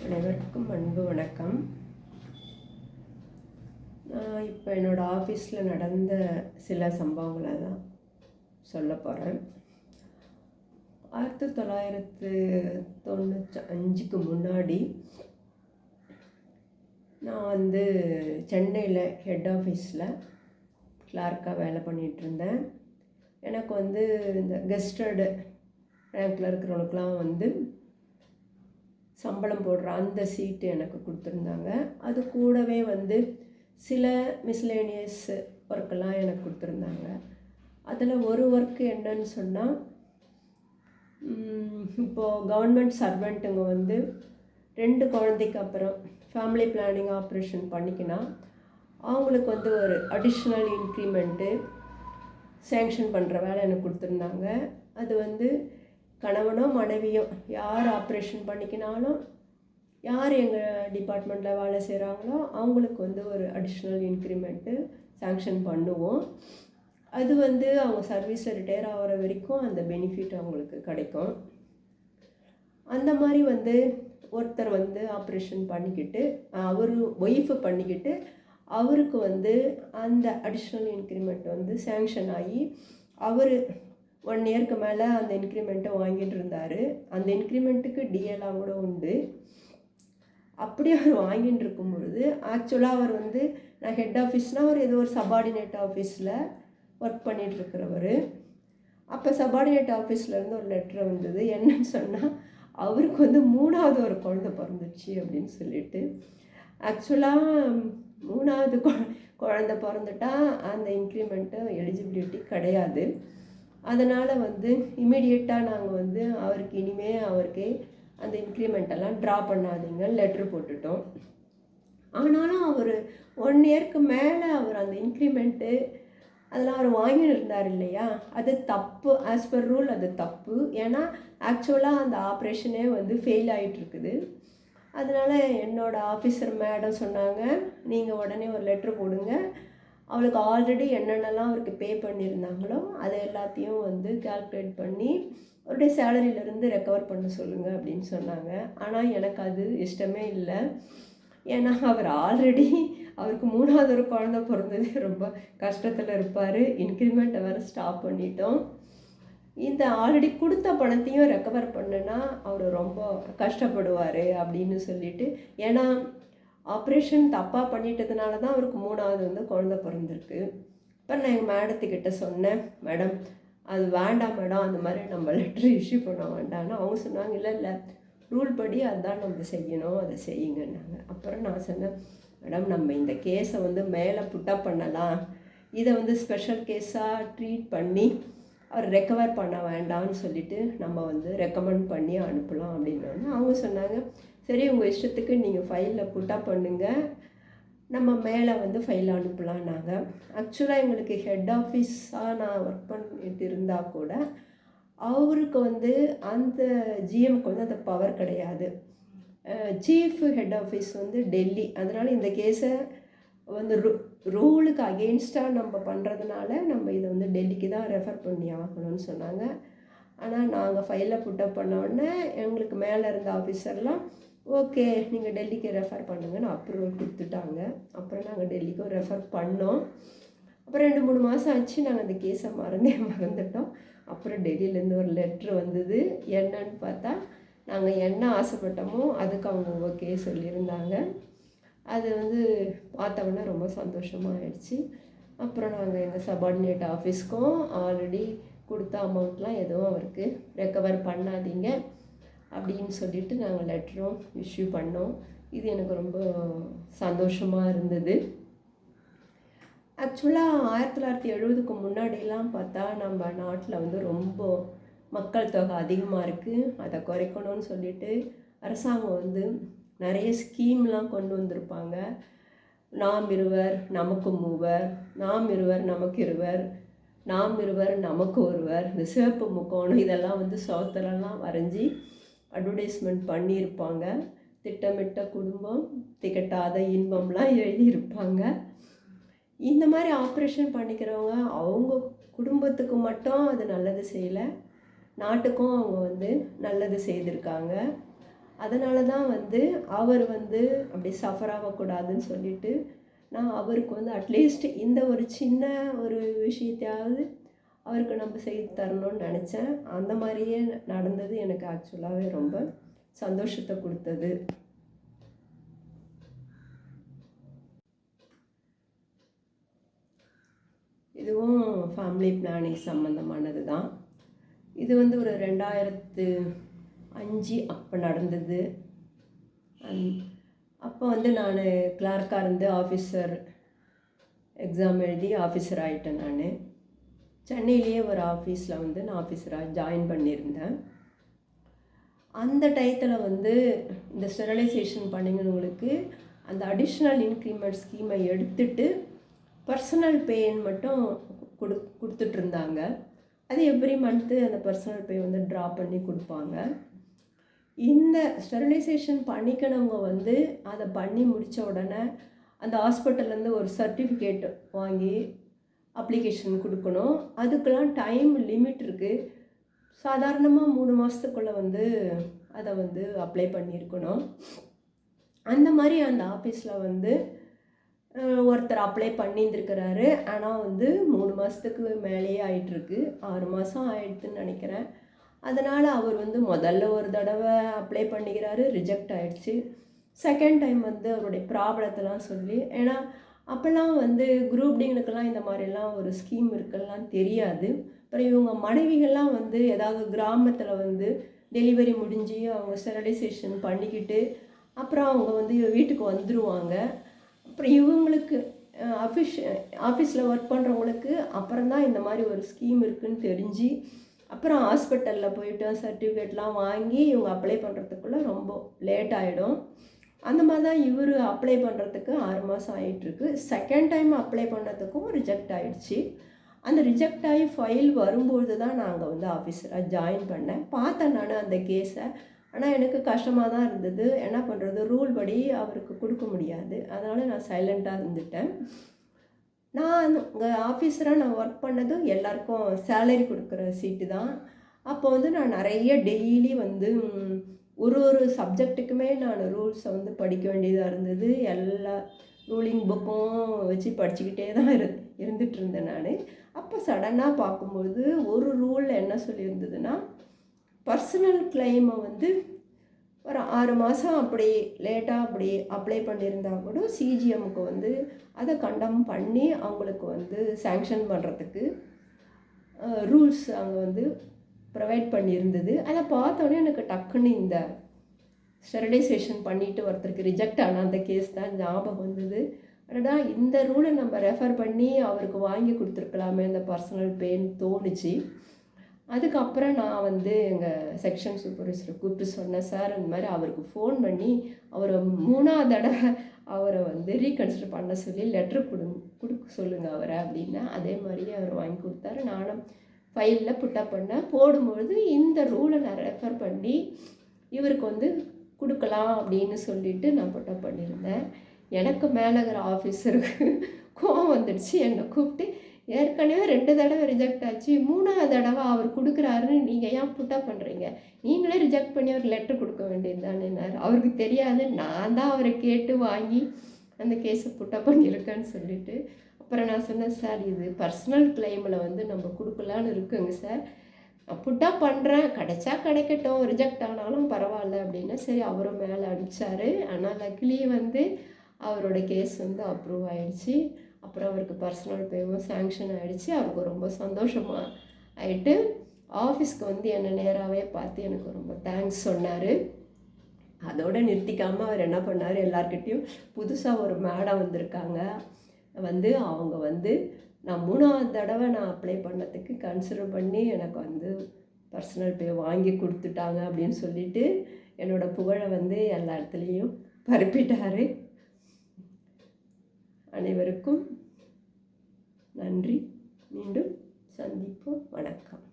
அனைவருக்கும் அன்பு வணக்கம். நான் இப்போ என்னோடய ஆஃபீஸில் நடந்த சில சம்பவங்களை தான் சொல்ல போகிறேன். 1995க்கு முன்னாடி நான் சென்னையில் ஹெட் ஆஃபீஸில் கிளார்க்காக வேலை பண்ணிகிட்ருந்தேன். எனக்கு இந்த கெஸ்டட் ரேங்கில் இருக்கிறவங்களுக்கெலாம் சம்பளம் போடுற அந்த சீட்டு எனக்கு கொடுத்துருந்தாங்க. அது கூடவே சில மிஸ்லேனியஸ் ஒர்க்கெல்லாம் எனக்கு கொடுத்துருந்தாங்க. அதில் ஒரு ஒர்க்கு என்னன்னு சொன்னால், இப்போது கவர்மெண்ட் சர்வெண்ட்டுங்க 2 குழந்தைக்கு அப்புறம் ஃபேமிலி பிளானிங் ஆப்ரேஷன் பண்ணிக்கினா அவங்களுக்கு ஒரு அடிஷ்னல் இன்க்ரிமெண்ட்டு சேங்ஷன் பண்ணுற வேலை எனக்கு கொடுத்துருந்தாங்க. அது கணவனோ மனைவியோ யார் ஆப்ரேஷன் பண்ணிக்கினாலும், யார் எங்கள் டிபார்ட்மெண்ட்டில் வேலை செய்கிறாங்களோ அவங்களுக்கு ஒரு அடிஷ்னல் இன்க்ரிமெண்ட்டு சேங்ஷன் பண்ணுவோம். அது அவங்க சர்வீஸில் ரிட்டையர் ஆகிற வரைக்கும் அந்த பெனிஃபிட் அவங்களுக்கு கிடைக்கும். அந்த மாதிரி ஒருத்தர் ஆப்ரேஷன் பண்ணிக்கிட்டு, அவர் ஒய்ஃபு பண்ணிக்கிட்டு, அவருக்கு அந்த அடிஷ்னல் இன்க்ரிமெண்ட் சேங்ஷன் ஆகி அவர் 1 இயருக்கு மேலே அந்த இன்க்ரிமெண்ட்டை வாங்கிட்டு இருந்தார். அந்த இன்க்ரிமெண்ட்டுக்கு டிஎல்லாம் கூட உண்டு. அப்படி அவர் வாங்கிட்டு இருக்கும் பொழுது, ஆக்சுவலாக அவர் நான் ஹெட் ஆஃபீஸ்னால் அவர் ஏதோ ஒரு சபார்டினேட் ஆஃபீஸில் ஒர்க் பண்ணிகிட்ருக்கிறவர். அப்போ சபார்டினேட் ஆஃபீஸ்லேருந்து ஒரு லெட்டர் வந்தது. என்னன்னு சொன்னால், அவருக்கு 3வது ஒரு குழந்தை பிறந்துச்சு அப்படின்னு சொல்லிட்டு. ஆக்சுவலாக 3வது குழந்தை பிறந்துட்டா அந்த இன்க்ரிமெண்ட்டு எலிஜிபிலிட்டி கிடையாது. அதனால் இமீடியட்டாக நாங்கள் அவருக்கு அவருக்கு அந்த இன்க்ரிமெண்ட்டெல்லாம் ட்ரா பண்ணாதீங்க லெட்ரு போட்டுட்டோம். ஆனாலும் அவர் 1 இயருக்கு மேலே அவர் அந்த இன்க்ரிமெண்ட்டு அதெல்லாம் அவர் வாங்கிட்டு இருந்தார் இல்லையா, அது தப்பு. ஆஸ் பர் ரூல் அது தப்பு. ஏன்னா ஆக்சுவலாக அந்த ஆப்ரேஷனே ஃபெயில் ஆகிட்டுருக்குது. அதனால் என்னோடய ஆஃபீஸர் மேடம் சொன்னாங்க, நீங்கள் உடனே ஒரு லெட்ரு போடுங்க, அவளுக்கு ஆல்ரெடி என்னென்னலாம் அவருக்கு பே பண்ணியிருந்தாங்களோ அதை எல்லாத்தையும் கால்குலேட் பண்ணி அவருடைய சேலரியிலேருந்து ரெக்கவர் பண்ண சொல்லுங்கள் அப்படின்னு சொன்னாங்க. ஆனால் எனக்கு அது இஷ்டமே இல்லை. ஏன்னா அவர் ஆல்ரெடி அவருக்கு 3வது ஒரு குழந்தை பிறந்தது, ரொம்ப கஷ்டத்தில் இருப்பார். இன்க்ரிமெண்ட்டை வேறு ஸ்டாப் பண்ணிட்டோம். இந்த ஆல்ரெடி கொடுத்த பணத்தையும் ரெக்கவர் பண்ணுனா அவர் ரொம்ப கஷ்டப்படுவார் அப்படின்னு சொல்லிட்டு, ஏன்னா ஆப்ரேஷன் தப்பாக பண்ணிட்டதுனால தான் அவருக்கு 3வது குழந்தை பிறந்திருக்கு. இப்போ நான் எங்கள் மேடத்துக்கிட்ட சொன்னேன், மேடம் அது வேண்டாம் மேடம், அந்த மாதிரி நம்ம லெட்ரு இஷ்யூ பண்ண வேண்டாம்னு. அவங்க சொன்னாங்க, இல்லை ரூல் படி அதுதான் நம்ம செய்யணும், அதை செய்யுங்கன்னாங்க. அப்புறம் நான் சொன்னேன், மேடம் நம்ம இந்த கேஸை மேலே புட்டப் பண்ணலாம், இதை ஸ்பெஷல் கேஸாக ட்ரீட் பண்ணி அவர் ரெக்கவர் பண்ண வேண்டாம்னு சொல்லிவிட்டு நம்ம ரெக்கமெண்ட் பண்ணி அனுப்பலாம் அப்படின்னு. அவங்க சொன்னாங்க, சரி உங்கள் இஷ்டத்துக்கு நீங்கள் ஃபைலில் புட்டப் பண்ணுங்கள், நம்ம மேலே ஃபைல் அனுப்பலான்னாங்க. ஆக்சுவலாக எங்களுக்கு ஹெட் ஆஃபீஸாக நான் ஒர்க் பண்ணிட்டு இருந்தால் கூட அவருக்கு அந்த ஜிஎம்க்கு அந்த பவர் கிடையாது. Chief head office Delhi. அதனால் இந்த கேஸை ரூலுக்கு அகெயின்ஸ்டாக நம்ம பண்ணுறதுனால நம்ம இதை டெல்லிக்கு தான் ரெஃபர் பண்ணி ஆகணும்னு சொன்னாங்க. ஆனால் நாங்கள் ஃபைலை புட்டப் பண்ண உடனே எங்களுக்கு மேலே இருந்த ஆஃபீஸர்லாம் ஓகே நீங்கள் டெல்லிக்கு ரெஃபர் பண்ணுங்கன்னு அப்ரூவல் கொடுத்துட்டாங்க. அப்புறம் நாங்கள் டெல்லிக்கும் ரெஃபர் பண்ணோம். அப்புறம் 2-3 மாதம் ஆச்சு, நாங்கள் அந்த கேஸை மறந்துட்டோம். அப்புறம் டெல்லியிலேருந்து ஒரு லெட்ரு வந்தது. என்னன்னு பார்த்தா, நாங்கள் என்ன ஆசைப்பட்டோமோ அதுக்கு அவங்க ஓகே சொல்லியிருந்தாங்க. அது பார்த்தோம்னா ரொம்ப சந்தோஷமாக ஆயிடுச்சு. அப்புறம் நாங்கள் எங்கள் சபார்டினேட் ஆஃபீஸ்க்கும் ஆல்ரெடி கொடுத்த அமௌண்ட்லாம் எதுவும் அவருக்கு ரெக்கவர் பண்ணாதீங்க அப்படின்னு சொல்லிட்டு நாங்கள் லெட்டரும் இஷ்யூ பண்ணோம். இது எனக்கு ரொம்ப சந்தோஷமாக இருந்தது. ஆக்சுவலாக 1970க்கு முன்னாடிலாம் பார்த்தா நம்ம நாட்டில் ரொம்ப மக்கள் தொகை அதிகமாக இருக்குது, அதை குறைக்கணும்னு சொல்லிட்டு அரசாங்கம் நிறைய ஸ்கீம்லாம் கொண்டு வந்திருப்பாங்க. நாம் இருவர் நமக்கு மூவர், நாம் இருவர் நமக்கு இருவர், நாம் இருவர் நமக்கு ஒருவர், இந்த சிவப்பு முக்கோணம் இதெல்லாம் சோத்திரம்லாம் வரைஞ்சி அட்வர்டைஸ்மெண்ட் பண்ணியிருப்பாங்க. திட்டமிட்ட குடும்பம் திகட்டாத இன்பம்லாம் எழுதியிருப்பாங்க. இந்த மாதிரி ஆப்ரேஷன் பண்ணிக்கிறவங்க அவங்க குடும்பத்துக்கு மட்டும் அது நல்லது செய்யலை, நாட்டுக்கும் அவங்க நல்லது செய்திருக்காங்க. அதனால தான் வந்து அவர் வந்து அப்படி சஃபர் ஆகக்கூடாதுன்னு சொல்லிட்டு நான் அவருக்கு வந்து அட்லீஸ்ட் இந்த ஒரு சின்ன ஒரு விஷயத்தையாவது அவருக்கு நம்ம செய்து தரணும்னு நினச்சேன். அந்த மாதிரியே நடந்தது. எனக்கு ஆக்சுவலாகவே ரொம்ப சந்தோஷத்தை கொடுத்தது. இதுவும் ஃபேமிலி பிளானிங் சம்மந்தமானது தான். இது வந்து ஒரு 2005 அப்போ நடந்தது. அப்போ வந்து நான் கிளார்க்காக இருந்து ஆஃபீஸர் எக்ஸாம் எழுதி ஆஃபீஸர் ஆகிட்டேன். நான் சென்னையிலேயே ஒரு ஆஃபீஸில் வந்து நான் ஆஃபீஸராக ஜாயின் பண்ணியிருந்தேன். அந்த டயத்தில் வந்து இந்த ஸ்டெரிலைசேஷன் பண்ணிங்கனவங்களுக்கு அந்த அடிஷ்னல் இன்க்ரிமெண்ட் ஸ்கீமை எடுத்துட்டு பர்சனல் பேன்னு மட்டும் கொடுத்துட்ருந்தாங்க. அது எவ்ரி மந்த்து அந்த பர்சனல் பே வந்து ட்ரா பண்ணி கொடுப்பாங்க. இந்த ஸ்டெரிலைசேஷன் பண்ணிக்கணவங்க வந்து அதை பண்ணி முடித்த உடனே அந்த ஹாஸ்பிட்டல்லேருந்து ஒரு சர்டிஃபிகேட் வாங்கி அப்ளிகேஷன் கொடுக்கணும். அதுக்கெல்லாம் டைம் லிமிட் இருக்குது. சாதாரணமாக 3 மாதத்துக்குள்ளே வந்து அதை வந்து அப்ளை பண்ணியிருக்கணும். அந்த மாதிரி அந்த ஆஃபீஸில் வந்து ஒருத்தர் அப்ளை பண்ணியிருந்துருக்கிறாரு. ஆனால் வந்து 3 மாதத்துக்கு மேலேயே ஆகிட்டுருக்கு. 6 மாதம் ஆகிடுதுன்னு நினைக்கிறேன். அதனால் அவர் வந்து முதல்ல ஒரு தடவை அப்ளை பண்ணிக்கிறாரு, ரிஜெக்ட் ஆகிடுச்சு. செகண்ட் டைம் வந்து அவருடைய ப்ராப்ளத்தெல்லாம் சொல்லி, ஏன்னா அப்போல்லாம் வந்து குரூப் டிங்களுக்கெல்லாம் இந்த மாதிரிலாம் ஒரு ஸ்கீம் இருக்குல்லாம் தெரியாது. அப்புறம் இவங்க மனைவிகள்லாம் வந்து ஏதாவது கிராமத்தில் வந்து டெலிவரி முடிஞ்சு அவங்க ஸ்டெரிலைசேஷன் பண்ணிக்கிட்டு அப்புறம் அவங்க வந்து வீட்டுக்கு வந்துடுவாங்க. அப்புறம் இவங்களுக்கு ஆஃபீஸில் ஒர்க் பண்ணுறவங்களுக்கு அப்புறம் தான் இந்த மாதிரி ஒரு ஸ்கீம் இருக்குதுன்னு தெரிஞ்சு அப்புறம் ஹாஸ்பிட்டலில் போயிட்டு சர்டிஃபிகேட்லாம் வாங்கி இவங்க அப்ளை பண்ணுறதுக்குள்ளே ரொம்ப லேட் ஆகிடும். அந்த மாதிரி தான் இவர் அப்ளை பண்ணுறதுக்கு 6 மாதம் ஆகிட்டுருக்கு. செகண்ட் டைம் அப்ளை பண்ணதுக்கும் ரிஜெக்ட் ஆகிடுச்சு. அந்த ரிஜெக்ட் ஆகி ஃபைல் வரும்போது தான் நாங்கள் வந்து ஆஃபீஸராக ஜாயின் பண்ணேன். பார்த்தேன் நான் அந்த கேஸை. ஆனால் எனக்கு கஷ்டமாக தான் இருந்தது. என்ன பண்ணுறது, ரூல் படி அவருக்கு கொடுக்க முடியாது. அதனால் நான் சைலண்ட்டாக இருந்துட்டேன். நான் அங்கே ஆஃபீஸராக நான் ஒர்க் பண்ணதும் எல்லாருக்கும் சேலரி கொடுக்குற சீட்டு தான். அப்போ வந்து நான் நிறைய டெய்லி வந்து ஒரு சப்ஜெக்ட்டுக்குமே நான் ரூல்ஸை வந்து படிக்க வேண்டியதாக இருந்தது. எல்லா ரூலிங் புக்கும் வச்சு படிச்சுக்கிட்டே தான் இருந்துகிட்டு இருந்தேன் நான். அப்போ சடனாக பார்க்கும்போது ஒரு ரூல் என்ன சொல்லியிருந்ததுன்னா, பர்சனல் கிளைமை வந்து ஒரு 6 மாதம் அப்படி லேட்டாக அப்படி அப்ளை பண்ணியிருந்தால் கூட சிஜிஎம்முக்கு வந்து அதை கண்டம் பண்ணி அவங்களுக்கு வந்து சேங்ஷன் பண்ணுறதுக்கு ரூல்ஸ் அவங்க வந்து ப்ரொவைட் பண்ணியிருந்தது. அதை பார்த்தோன்னே எனக்கு டக்குன்னு இந்த ஸ்டெரிலைசேஷன் பண்ணிவிட்டு ஒருத்தருக்கு ரிஜெக்ட் ஆன அந்த கேஸ் தான் ஞாபகம் வந்தது. ஆனால் இந்த ரூலை நம்ம ரெஃபர் பண்ணி அவருக்கு வாங்கி கொடுத்துருக்கலாமே இந்த பர்சனல் பேன்னு தோணுச்சு. அதுக்கப்புறம் நான் வந்து எங்கள் செக்ஷன் சூப்பர்வைசரை கூப்பிட்டு சொன்னேன், சார் இந்த மாதிரி அவருக்கு ஃபோன் பண்ணி அவரை 3ஆவது தடவை அவரை வந்து ரீகன்சிடர் பண்ண சொல்லி லெட்ரு கொடுக்க சொல்லுங்கள் அவரை அப்படின்னா. அதே மாதிரியே அவர் வாங்கி கொடுத்தாரு. நானும் ஃபைலில் புட்டப் பண்ணேன். போடும்பொழுது இந்த ரூலை நான் ரெஃபர் பண்ணி இவருக்கு வந்து கொடுக்கலாம் அப்படின்னு சொல்லிவிட்டு நான் புட்டப் பண்ணியிருந்தேன். எனக்கு மேலகிற ஆஃபீஸருக்கு கோவம் வந்துடுச்சு. என்னை கூப்பிட்டு, ஏற்கனவே 2 தடவை ரிஜெக்ட் ஆச்சு, 3ஆவது தடவை அவர் கொடுக்குறாருன்னு நீங்கள் ஏன் புட்டப் பண்ணுறீங்க, நீங்களே ரிஜெக்ட் பண்ணி ஒரு லெட்ரு கொடுக்க வேண்டியது தானேன்னாரு. அவருக்கு தெரியாது, நான் தான் அவரை கேட்டு வாங்கி அந்த கேஸை புட்டப் பண்ணியிருக்கேன்னு சொல்லிவிட்டு. அப்புறம் நான் சொன்னேன், சார் இது பர்சனல் கிளைமில் வந்து நம்ம கொடுக்கலான்னு இருக்குங்க சார், புட்டப் பண்ணுறேன், கிடைச்சா கிடைக்கட்டும், ரிஜெக்ட் ஆனாலும் பரவாயில்ல அப்படின்னா. சரி, அவரும் மேலே அனுப்பிச்சார். ஆனால் லக்கிலி வந்து அவரோட கேஸ் வந்து அப்ரூவ் ஆகிடுச்சு. அப்புறம் அவருக்கு பர்சனல் பேவும் சேங்ஷன் ஆகிடுச்சு. அவருக்கு ரொம்ப சந்தோஷமாக ஆகிட்டு ஆஃபீஸ்க்கு வந்து என்னை நேராகவே பார்த்து எனக்கு ரொம்ப தேங்க்ஸ் சொன்னார். அதோடு நிறுத்திக்காமல் அவர் என்ன பண்ணார், எல்லார்கிட்டையும் புதுசாக ஒரு மேடம் வந்திருக்காங்க, வந்து அவங்க வந்து நான் 3ஆவது தடவை நான் அப்ளை பண்ணதுக்கு கன்சிடர் பண்ணி எனக்கு வந்து பர்சனல் பே வாங்கி கொடுத்துட்டாங்க அப்படின்னு சொல்லிவிட்டு என்னோடய புகழை வந்து எல்லா இடத்துலையும் பரப்பிட்டார். அனைவருக்கும் நன்றி. மீண்டும் சந்திப்போம். வணக்கம்.